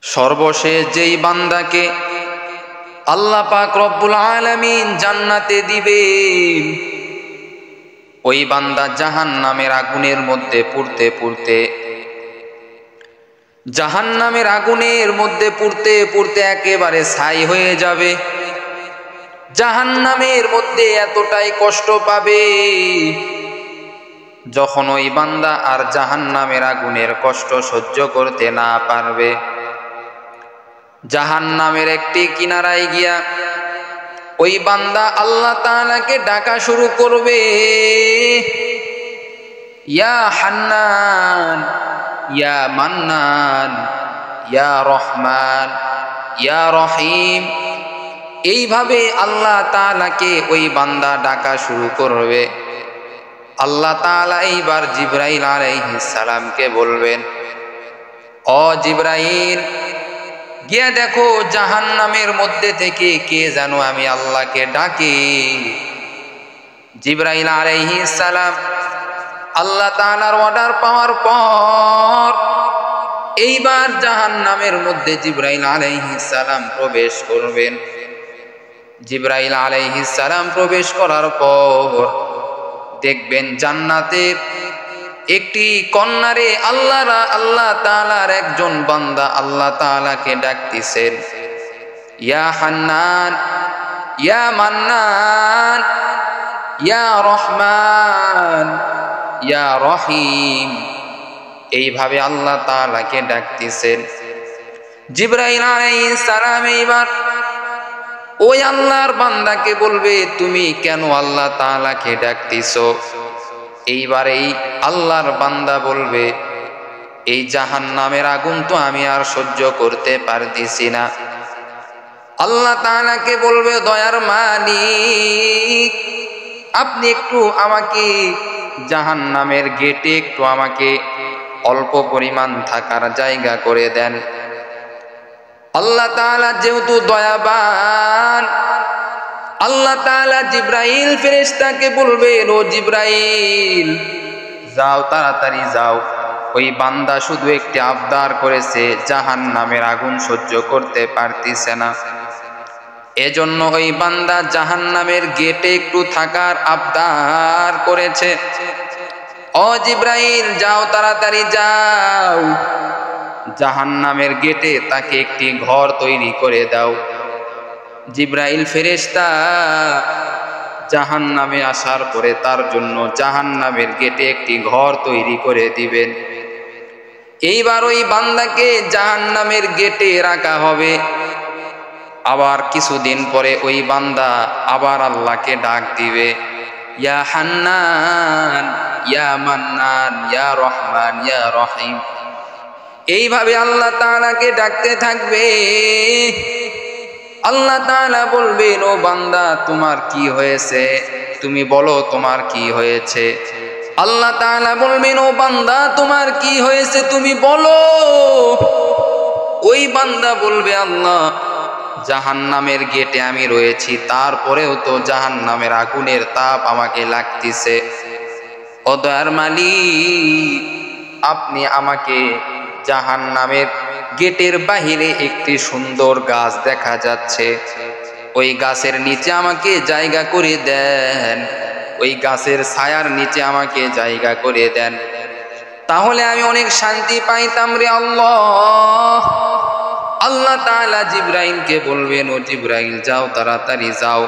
সর্বশেষ যেই বান্দাকে আল্লাহ পাক রব্বুল আলামিন জান্নাতে দিবেন, ওই বান্দা জাহান্নামের আগুনের মধ্যে পুড়তে পুড়তে জাহান্নামের আগুনের মধ্যে পুড়তে পুড়তে একেবারে ছাই হয়ে যাবে। জাহান্নামের মধ্যে এতটাই কষ্ট পাবে, যখন ওই বান্দা আর জাহান্নামের আগুনের কষ্ট সহ্য করতে না পারবে, জাহান্নামের একটি কিনারায় গিয়া ওই বান্দা আল্লাহ তাআলাকে ডাকা শুরু করবে, ইয়া হান্নান, ইয়া মান্নান, ইয়া রহমান, ইয়া রহিম। এইভাবে আল্লাহ তাআলাকে ওই বান্দা ডাকা শুরু করবে। আল্লাহ তাআলা এইবার জিবরাইল আলাইহিস সালামকে বলবেন, ও জিবরাইল, গিয়ে দেখো জাহান্নামের মধ্যে থেকে কে যেন আমি আল্লাহকে ডাকে। জিবরাইল আলাইহিস সালাম আল্লাহ তাআলার অর্ডার পাওয়ার পর এইবার জাহান্নামের মধ্যে জিবরাইল আলাইহিস সালাম প্রবেশ করবেন। জিবরাইল আলাইহিস সালাম প্রবেশ করার পর দেখবেন জান্নাতের একটি কন্যারে আল্লাহ তাআলার একজন বান্দা আল্লাহ তাআলাকে ডাকতেছেন, ইয়া হান্নান, ইয়া মান্নান, ইয়া রহমান, ইয়া রহিম। এইভাবে আল্লাহ তাআলাকে ডাকতেছেন। জিবরাইল আলাইহিস সালাম এইবার ওই আল্লাহর বান্দাকে বলবে, তুমি কেন আল্লাহ তাআলাকে ডাকতেছো? এইবার এই আল্লাহর বান্দা বলবে, এই জাহান্নামের আগুন তো আমি আর সহ্য করতে পারতেছি না। আল্লাহ তাআলাকে বলবে, দয়ার মালিক, আপনি একটু আমাকে জাহান্নামের গেটে একটু আমাকে অল্প পরিমাণ থাকার জায়গা করে দেন। আল্লাহ তাআলা যেহেতু দয়াবান, আল্লাহ তাআলা জিবরাইল ফেরেশতাকে বলবেন, ও জিবরাইল, যাও, তাড়াতাড়ি যাও, ওই বান্দা শুধু একটি আবদার করেছে, জাহান্নামের আগুন সহ্য করতে পারতেছে না, এজন্য ওই বান্দা জাহান্নামের গেটে একটু থাকার আবদার করেছে। ও জিবরাইল, যাও, তাড়াতাড়ি যাও, জাহান্নামের গেটে তাকে একটি ঘর তৈরি করে দাও। জিবরাইল ফেরেশতা জাহান্নামে আসার পরে তার জন্য জাহান্নামের গেটে একটি ঘর তৈরি করে দিবেন। এইবার ওই বান্দাকে জাহান্নামের গেটে রাখা হবে। আবার কিছুদিন পরে ওই বান্দা আবার আল্লাহকে ডাক দিবে, ইয়া হান্নান, ইয়া মান্নান, ইয়া রহমান, ইয়া রহিম। এইভাবে আল্লাহ তাআলাকে ডাকতে থাকবে। আল্লাহ তাআলা বলবেন, ও বান্দা, তোমার কি হয়েছে? তুমি বলো, তোমার কি হয়েছে? আল্লাহ তাআলা বলবেন, ও বান্দা, তোমার কি হয়েছে? তুমি বলো। ওই বান্দা বলবে, আল্লাহ, জাহান্নামের গেটে আমি রয়েছি, তারপরেও তো জাহান্নামের আগুনের তাপ আমাকে লাগতেছে। ও দয়ার মালিক, আপনি আমাকে জাহান্নামের গেটের বাহিরে একটি সুন্দর গাছ দেখা যাচ্ছে, ওই গাছের নিচে আমাকে জায়গা করে দেন, ওই গাছের ছায়ার নিচে আমাকে জায়গা করে দেন, তাহলে আমি অনেক শান্তি পাইতাম রে আল্লাহ। আল্লাহ তাআলা জিবরাইলকে বলবেন, ও জিবরাইল, যাও, তাড়াতাড়ি যাও,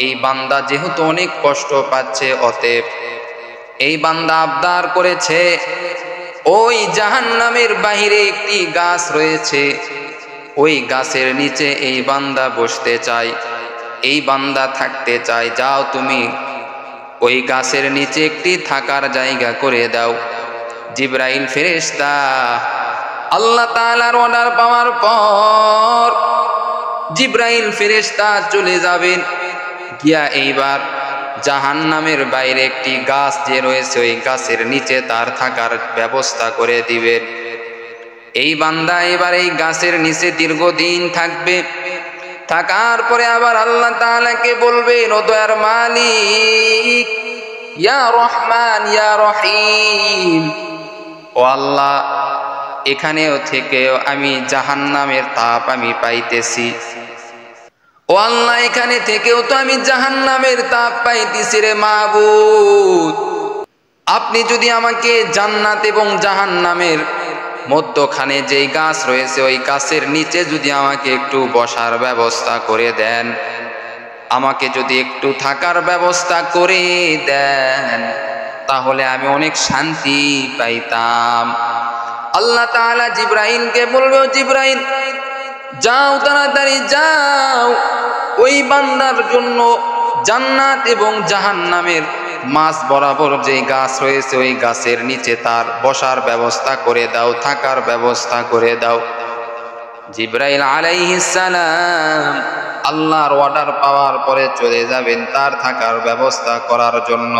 এই বান্দা যেহেতু অনেক কষ্ট পাচ্ছে, অতএব এই বান্দা আবদার করেছে, ওই জাহান্নামের বাহিরে একটি গাছ রয়েছে, ওই গাছের নিচে এই বান্দা বসতে চায়, এই বান্দা থাকতে চায়, যাও তুমি ওই গাছের নিচে একটি থাকার জায়গা করে দাও। জিবরাইল ফেরেশতা আল্লাহ তাআলার অর্ডার পাওয়ার পর জিবরাইল ফেরেশতা চলে যাবেন, গিয়া এইবার জাহান্নামের বাইরে একটি গাছ যে রয়েছে, ওই গাছের নিচে তার থাকার ব্যবস্থা করে দিবেন। এই বান্দা এবার এই গাছের নিচে দীর্ঘদিন থাকবে। থাকার পরে আবার আল্লাহ তাআলাকে বলবেন, ও দয়ার মালিক, ইয়া রহমান, ইয়া রহিম, ও আল্লাহ, এখানেও থেকেও আমি জাহান্নামের তাপ আমি পাইতেছি। ও আল্লাহ, এখানে থেকেও তো আমি জাহান্নামের তাপ পাইতেছি রে মাবুদ। আপনি যদি আমাকে জান্নাত এবং জাহান্নামের মধ্যখানে যেই গাছ রয়েছে ওই গাছের নিচে যদি আমাকে একটু বসার ব্যবস্থা করে দেন, আমাকে যদি একটু থাকার ব্যবস্থা করে দেন, তাহলে আমি অনেক শান্তি পাইতাম। আল্লাহ তাআলা জিবরাইলকে বলবে, জিবরাইল যাও, তাড়াতাড়ি যাও, ওই বান্দার জন্য জান্নাত এবং জাহান্নামের মাঝ বরাবর যে গাছ রয়েছে ওই গাছের নিচে তার বসার ব্যবস্থা করে দাও, থাকার ব্যবস্থা করে দাও। জিবরাইল আলাইহিস সালাম আল্লাহর অর্ডার পাওয়ার পরে চলে যাবেন তার থাকার ব্যবস্থা করার জন্য।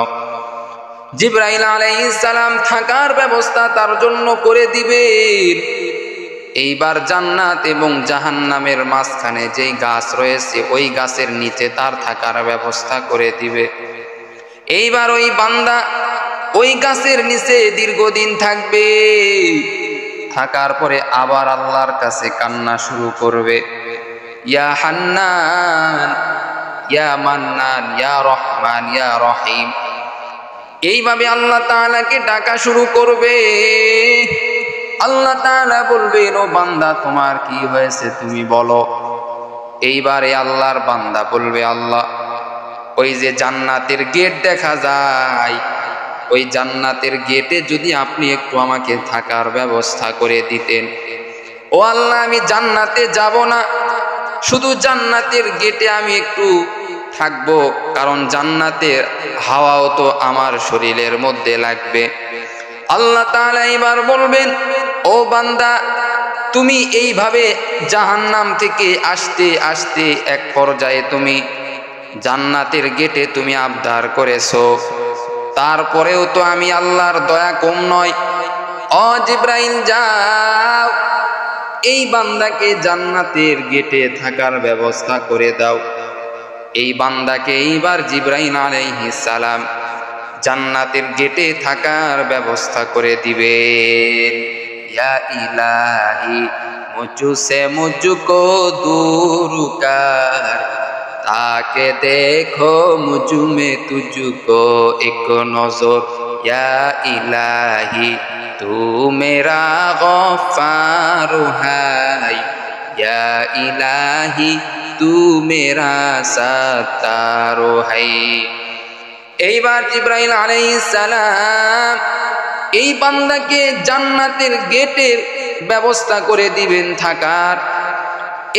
জিবরাইল আলাইহিস সালাম থাকার ব্যবস্থা তার জন্য করে দিবেন। এইবার জান্নাত এবং জাহান্নামের মাঝখানে যেই গাছ রয়েছে ওই গাছের নিচে তার থাকার ব্যবস্থা করে দিবে। এইবার ওই বান্দা ওই গাছের নিচে দীর্ঘদিন থাকবে। থাকার পরে আবার আল্লাহর কাছে কান্না শুরু করবে, ইয়া হান্নান, ইয়া মান্নান, ইয়া রহমান, ইয়া রহিম। এইভাবে আল্লাহ তাআলাকে ডাকা শুরু করবে। আল্লাহ তাআলা বলবেন, ও বান্দা তোমার কি হয়েছে তুমি বলো। এইবারে আল্লাহর বান্দা বলবে, আল্লাহ ওই যে জান্নাতের গেট দেখা যায় ওই জান্নাতের গেটে যদি আপনি একটু আমাকে থাকার ব্যবস্থা করে দিতেন। ও আল্লাহ, আমি জান্নাতে যাব না, শুধু জান্নাতের গেটে আমি একটু থাকবো, কারণ জান্নাতের হাওয়াও তো আমার শরীরের মধ্যে লাগবে। আল্লাহ তাআলা এবার বলবেন, ও বান্দা তুমি এইভাবে জাহান্নাম থেকে আসতে আসতে এক পর্যায়ে তুমি জান্নাতের গেটে তুমি আবদার করেছো, তারপরেও তো আমি আল্লাহর দয়া কম নয়। ও জিবরাইল যাও, এই বান্দাকে জান্নাতের গেটে থাকার ব্যবস্থা করে দাও। এই বান্দাকে এইবার জিবরাইল আলাইহিস সালাম জান্নাতের গেটে থাকার ব্যবস্থা করে দিবে। ইয়া ইলাহি মুঝসে মুঝকো दूर कर, ताके देखो मुझ में तुझको एक नजर। या इलाही तू मेरा गफ्फार है, या इलाही तू मेरा सत्तार है। এইবার জিবরাইল আলাইহিস সালাম এই বান্দাকে জান্নাতের গেটের ব্যবস্থা করে দিবেন থাকার।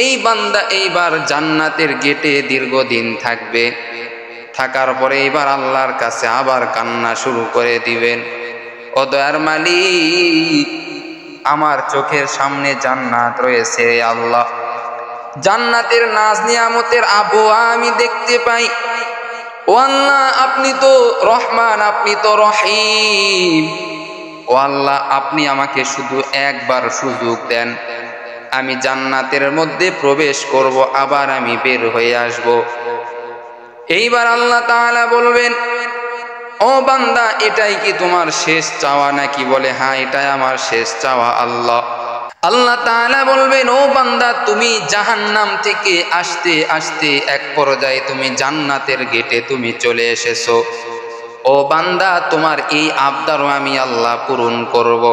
এই বান্দা এইবার জান্নাতের গেটে দীর্ঘদিন থাকবে। থাকার পরে এইবার আল্লাহর কাছে আবার কান্না শুরু করে দিবেন, ও দয়ার মালিক আমার চোখের সামনে জান্নাত রয়েছে আল্লাহ, জান্নাতের নাজ নিয়ামতের আবহাওয়া আমি দেখতে পাই। ও আল্লাহ আপনি তো রহমান, আপনি তো রহিম। ও আল্লাহ আপনি আমাকে শুধু একবার সুযোগ দেন, আমি জান্নাতের মধ্যে প্রবেশ করব, আবার আমি বের হয়ে আসব। এইবার আল্লাহ তাআলা বলবেন, ও বান্দা এটাই কি তোমার শেষ চাওয়া নাকি? বলে হ্যাঁ, এটাই আমার শেষ চাওয়া আল্লাহ। আল্লাহ তাআলা বলবেন, ও বান্দা তুমি জাহান্নাম থেকে আসতে আসতে এক পর্যায়ে তুমি জান্নাতের গেটে তুমি চলে এসেছো। ও বান্দা তোমার এই আবদারও আমি আল্লাহ পূরণ করব।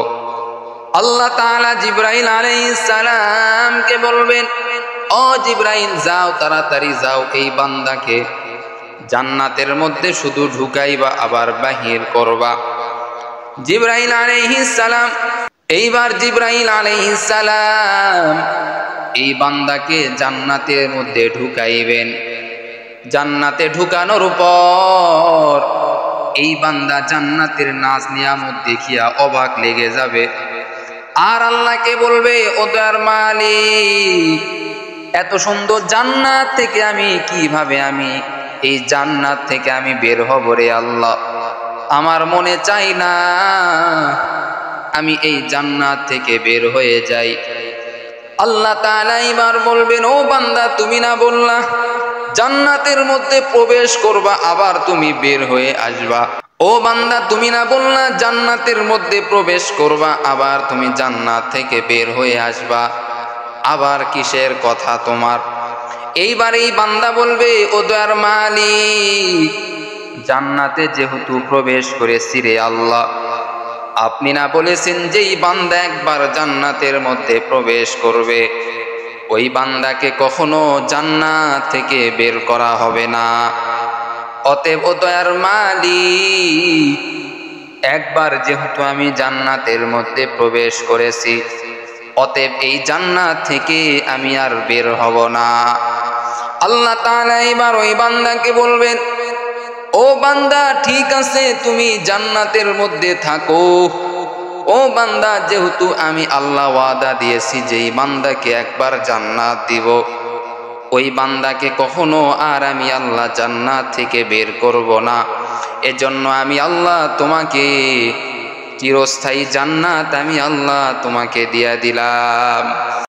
আল্লাহ তাআলা জিবরাইল আলাইহিস সালামকে বলবেন, ও জিবরাইল যাও, তাড়াতাড়ি যাও, এই বান্দাকে জান্নাতের মধ্যে শুধু ঢুকাইবা আবার বাহির করবা। জিবরাইল আলাইহিস সালাম এইবার জিবরাইল আলাইহিস সালাম এই বান্দাকে জান্নাতের মধ্যে ঢুকাইবেন। জান্নাতে ঢুকানোর পর এই বান্দা জান্নাতের নাজ নিয়ামত দেখিয়া অবাক লেগে যাবে, আর আল্লাহকে বলবে, ও দয়ার মালিক এত সুন্দর জান্নাত থেকে আমি কিভাবে আমি এই জান্নাত থেকে আমি বের হব রে আল্লাহ, আমার মনে চাই না আমি এই জান্নাত থেকে বের হয়ে যাই। আল্লাহ তাআলা এবার বলবেন, ও বান্দা তুমি না বললা জান্নাতের মধ্যে প্রবেশ করবা আবার তুমি বের হয়ে আসবা। ও বান্দা, তুমি না বললা জান্নাতের মধ্যে প্রবেশ করবা, আবার তুমি জান্নাত থেকে বের হয়ে আসবা, আবার কিসের কথা তোমার? এইবার এই বান্দা বলবে, ও দয়ার মালিক, জান্নাতে যেহেতু প্রবেশ করেছি রে আল্লাহ, আপনি না বলেছেন যেই বান্দা একবার জান্নাতের মধ্যে প্রবেশ করবে ওই বান্দাকে কখনো জান্নাত থেকে বের করা হবে না। অতএব ও দয়ার মালিক, একবার যেহেতু আমি জান্নাতের মধ্যে প্রবেশ করেছি, অতএব এই জান্নাত থেকে আমি আর বের হব না। আল্লাহ তাআলা এবার ওই বান্দাকে বলবেন, ও বান্দা, ঠিক আছে, তুমি জান্নাতের মধ্যে থাকো। ও বান্দা, যেহেতু আমি আল্লাহ ওয়াদা দিয়েছি যেই বান্দাকে একবার জান্নাত দিব, ওই বান্দাকে কখনো আর আমি আল্লাহ জান্নাত থেকে বের করব না। এজন্য আমি আল্লাহ তোমাকে চিরস্থায়ী জান্নাত আমি আল্লাহ তোমাকে দিয়া দিলাম।